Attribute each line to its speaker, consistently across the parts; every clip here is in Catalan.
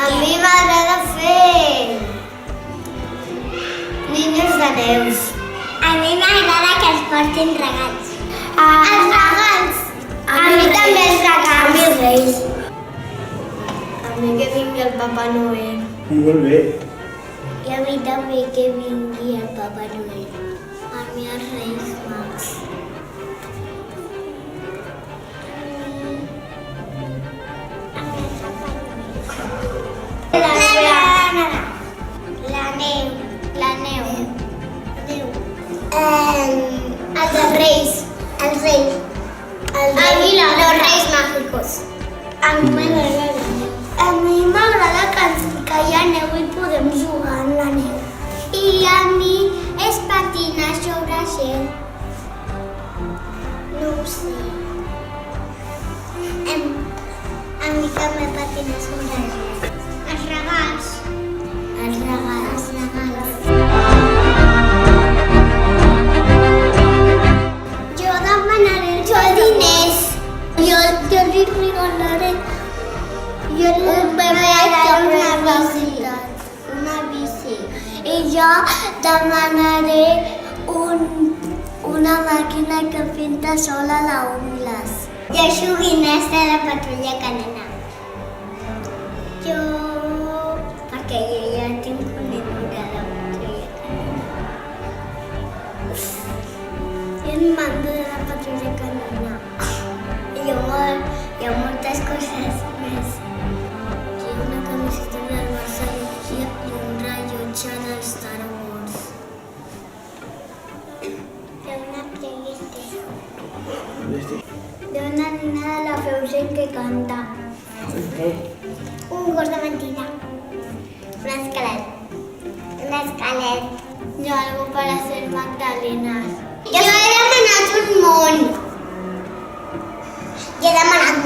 Speaker 1: A mi m'agrada fer niños de neus. A mi m'agrada que ens portin regals. Els regals! A mi també els regals. A mi els reis. A mi que vingui el Papa Noel.
Speaker 2: Molt bé.
Speaker 1: I a mi també que vingui el Papa Noel. A mi els Reis Mags. La neu. Els reis. Els reis. Los reis mágicos. A mi m'agrada la neu. A mi m'agrada que hi ha neu i podem jugar amb la neu. I a mi és patinar sobre gel. No ho sé. A mi també patinar sobre gel. Els regals. Els regals. Jo demanaré diners. Jo li regalaré. Jo li regalaré una bici. I jo demanaré una màquina que pinta sola les ungles. I els joguinets de la Patrulla Canina. Perquè jo ja tinc un llibre de la Patrulla Canina. I el mando de la Patrulla Canina. I hi ha moltes coses més. Hi ha una camiseta del Barça i un rellotge de Star Wars. Hi ha una PlayStation. Hi ha una nena de la Frozen que canta. Un gos de mentida. Un esquelet. I algo per hacer magdalenes. Jo he demanat un món. I he demanat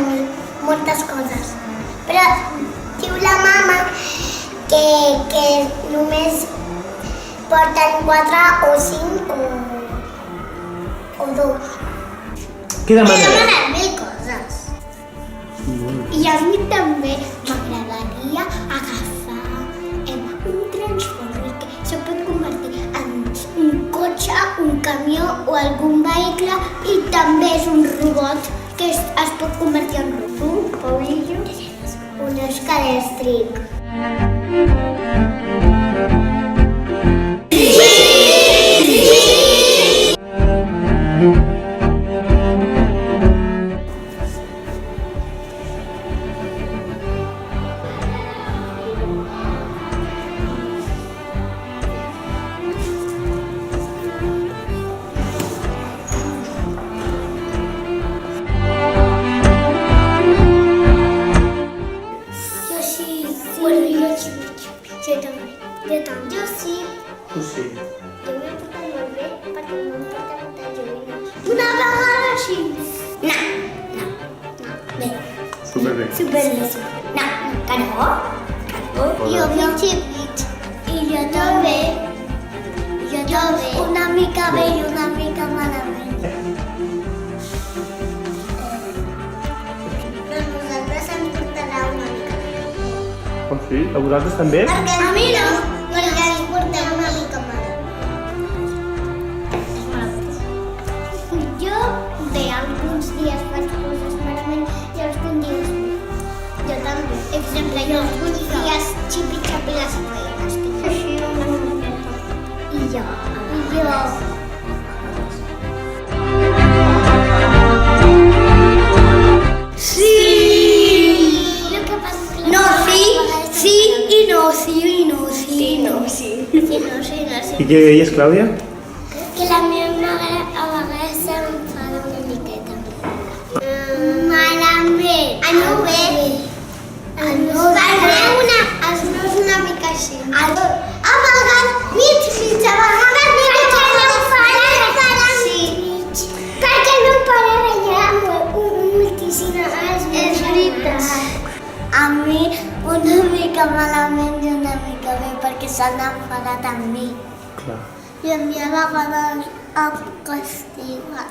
Speaker 1: moltes coses. Però diu la mama que només porten 4 o 5 o 2.
Speaker 2: Què demanes?
Speaker 1: He demanat 1000 coses. I a mi també m'agradaria agafar un transport que se pot convertir en un cotxe, un camió o algun vehicle i també és un robot que es pot convertir en un pavilló, un escalèstric. Jo sí.
Speaker 2: Tu sí.
Speaker 1: Jo m'he portat molt bé perquè m'han portat moltes joguines. Una vegada així. No. Bé.
Speaker 2: Superbé.
Speaker 1: Superbé. No, que no. Jo mig. I jo també. Una mica bé i una mica malament. Però nosaltres ens portarà una mica bé.
Speaker 2: Oh, sí? A vosaltres també?
Speaker 1: Perquè a mi no, perquè ens portem una mica malament. Jo bé, alguns dies faig coses malament i alguns dies bé. Jo també. Exemple, jo alguns dies xipi-xapi les feines. Així una miqueta. I jo. Sí!
Speaker 2: I què deies, Clàudia?
Speaker 1: Que la meva mare a vegades s'enfada una miqueta. Malament. Els meus una mica així. A vegades mig, a vegades mig. Perquè el meu pare veia moltíssim els meus llibres. A mi una mica malament i una mica bé perquè s'han enfadat amb mi.
Speaker 2: Clar.
Speaker 1: I a mi a vegades em castiga.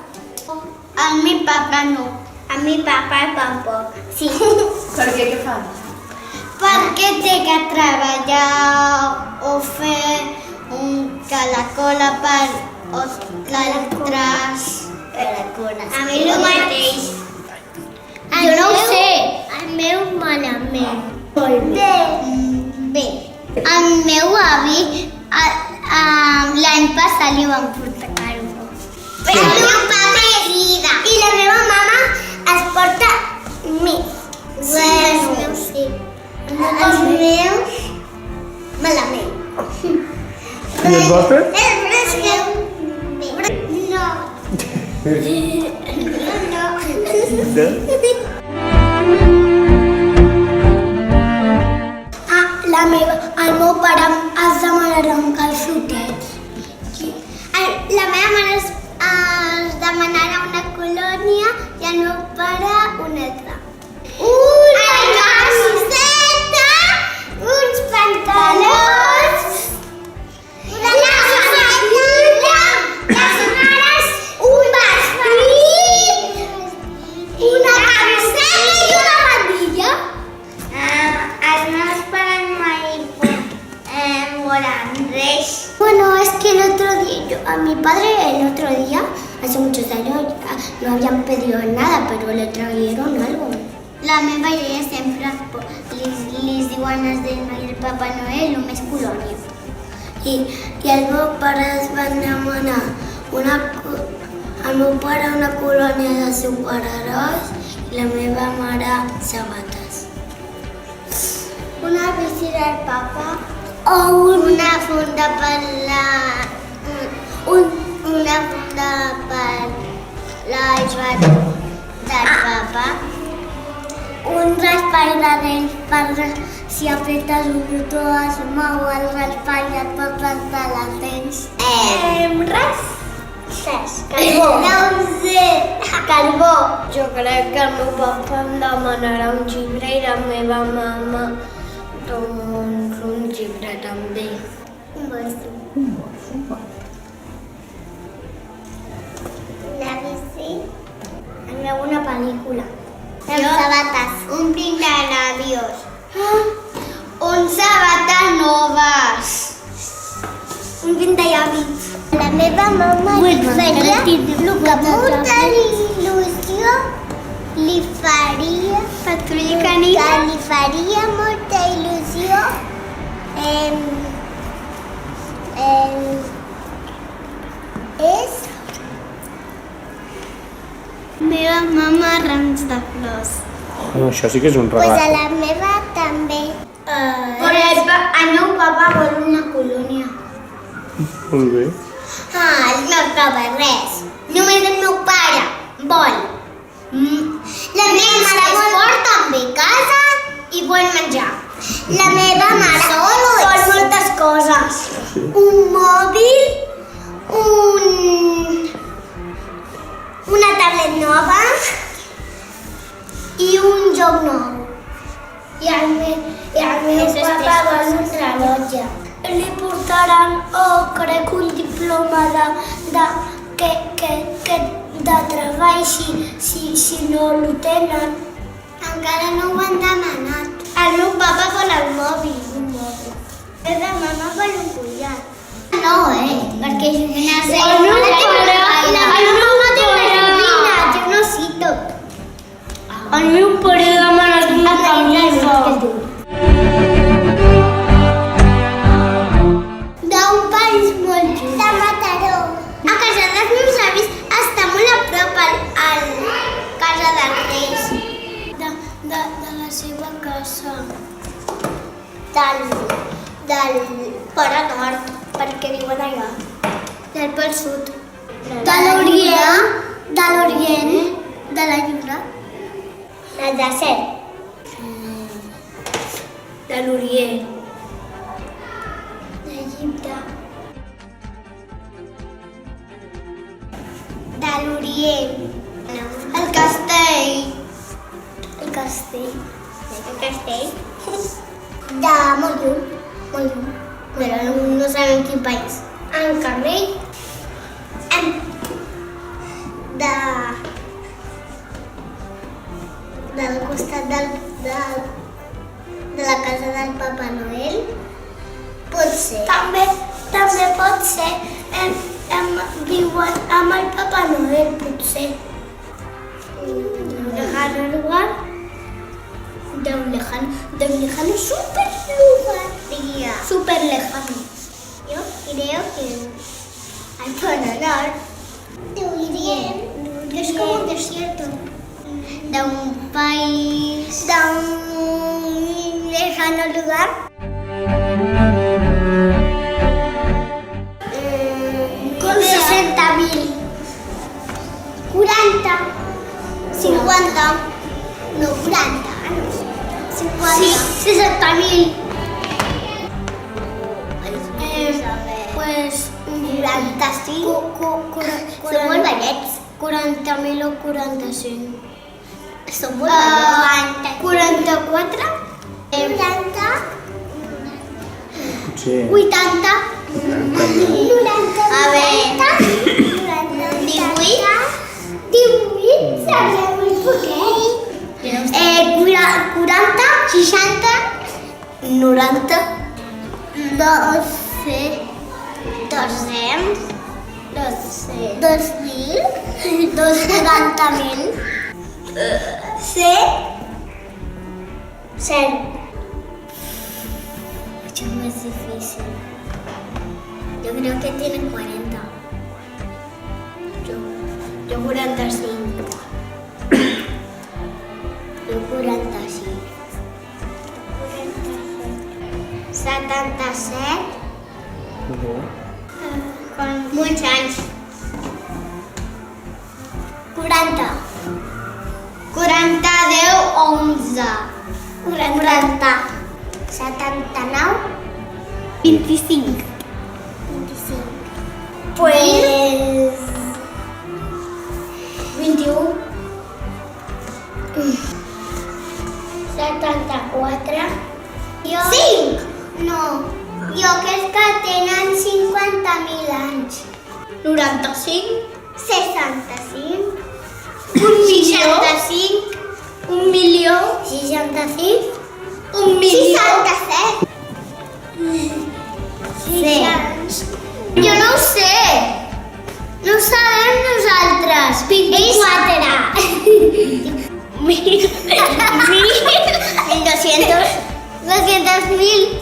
Speaker 1: A mi papa no. A mi papa tampoc. Sí.
Speaker 3: Per què? Què fan?
Speaker 1: Perquè té que treballar o fer que la cola per altres. A mi el mateix. Jo no ho sé. El meu malament. Molt bé. Bé. El meu avi l'any passat li van portar carbó. Però el meu papa és vida. I la meva mama es porta més. Sí, els meus sí. Els meus malament.
Speaker 2: I els vostres?
Speaker 1: És que... No.
Speaker 2: De?
Speaker 1: El meu pare es demanarà un calçotets. La meva mare es demanarà una colònia i el meu pare una altra. Una camiseta, uns pantalons, una sabatilla, les mares un vestit, una camiseta i una bandilla. Els meus pares mai volen res. Bueno, es que el otro día, a mi padre el otro día, hace muchos años, no habían pedido nada, pero le trajeron algo. La meva iaia sempre les diuen els del Papa Noel només colònia. I el meu pare es van demanar el meu pare una colònia de superherois i la meva mare sabates. Una bici del papa o una funda per una funda per l'iPad del papa, un raspall de dents per si apretes un botó es mou el raspall i et pot plantar les dents. Res? Carbó. No ho sé. Carbó. Jo crec que el meu papa em demanarà un llibre i la meva mama doncs un llibre també. Un bolso. La bici. El meu una pel·lícula. Amb sabates. Un pintalabios. Un sabates noves. Un pintallavis. La meva mama li faria el que molta il·lusió li faria molta il·lusió és meva mama rams de flors.
Speaker 2: Això sí que és un
Speaker 1: Pues a
Speaker 2: regal.
Speaker 1: la meva també. Però el meu papa vol una colònia.
Speaker 2: Molt bé.
Speaker 1: El meu papa res. Només el meu pare vol. La meva mare es porta bé a casa i vol menjar. La meva mare vol moltes coses. Un mòbil, una tablet nova i un joc nou. I el meu papa vol un rellotge. Li portaran, crec, un diploma de treball si no el tenen. Encara no ho han demanat. El meu papa vol el mòbil, un mòbil. La meva mama vol un collar. No, perquè jo no sé. La meva mama té una joguina, jo no cito.
Speaker 3: El meu pare ha demanat una camisa.
Speaker 1: D'un país molt just. De Mataró. A casa dels meus avis està molt a prop a casa dels Reis. De la seva casa. Del Pare Nord. Per què diuen allò? Del Pol Sud. De l'Orient. De l'Orient. De la Lluna. Del desert.
Speaker 3: De l'Orient.
Speaker 1: D'Egipte. De l'Orient. El castell. El castell. El castell. De molt lluny. Molt lluny. Però no sabem quin país. En Camell. Del costat de la casa del Papa Noel. Pot ser. També pot ser. Viuen amb el Papa Noel, potser. Lejano lugar. De un lejano súper lugar. Súper lejano. Yo creo que al Polo Norte. Es como un desierto. De un país. De un lejano lugar. Con 60.000. 40. 50. No, 40 años. 50. Sí, 60.000. Pues 45. Són molt vellets. 40.000 o 45. Són molt vellets. 44. 40.
Speaker 2: Sí.
Speaker 1: 80. 90. A veure. 18. Sabia molt poquet. 40. 60. 90. 12. 200. 2.000. 240.000. 100. Mucho más difícil. Yo creo que tiene 40. Yo 45. Yo 45. 77. Con muchos años. 40. 40, 10, 11. 40. 79. 25. Pues... 21. 74. Jo... 5! No. Jo crec que tenen 50.000 anys. 95. 65. 65. 1.000.000. 66. 67. Sí. Jo no ho sé. No ho sabem nosaltres. 24. 1.200. 200.000.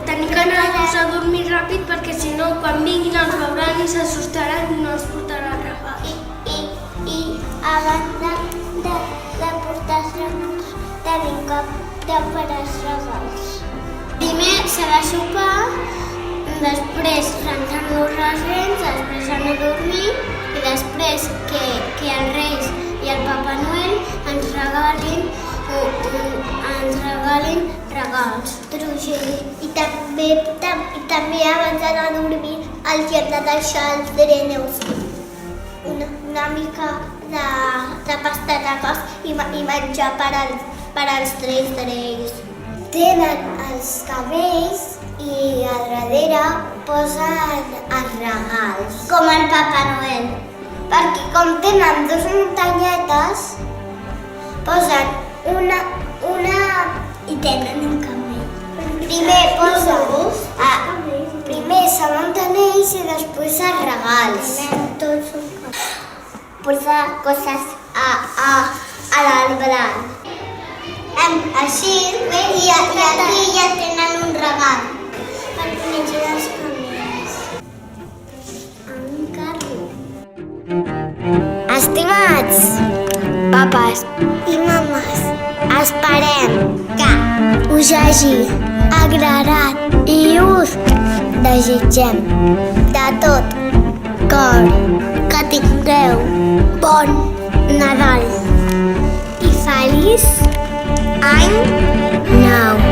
Speaker 3: Tenim que anar-nos a dormir ràpid perquè si no, quan vinguin els veuran i s'assustaran i no els portaran regals.
Speaker 1: I abans de portar regals tenim que preparar els regals. Primer s'ha de sopar, després rentar-nos les dents, després anar a dormir i després que els Reis i el Papa Noel ens regalin regals. I també abans d'anar a dormir els hem de deixar els dreneus una mica de pasta de cos i menjar per als 3 Reis. Tenen els cabells i a darrere posen els regals. Com el Papa Noel. Perquè com tenen 2 muntanyetes, posen una i tenen un camell. Primer se munten ells i després els regals. Posa coses a l'arbre. Així, i aquí ja tenen un regal. Per conèixer els camells. Un carro. Estimats papes i mames, Esperem que us hagi agradat i us desitgem de tot cor que tingueu bon Nadal i feliç any nou.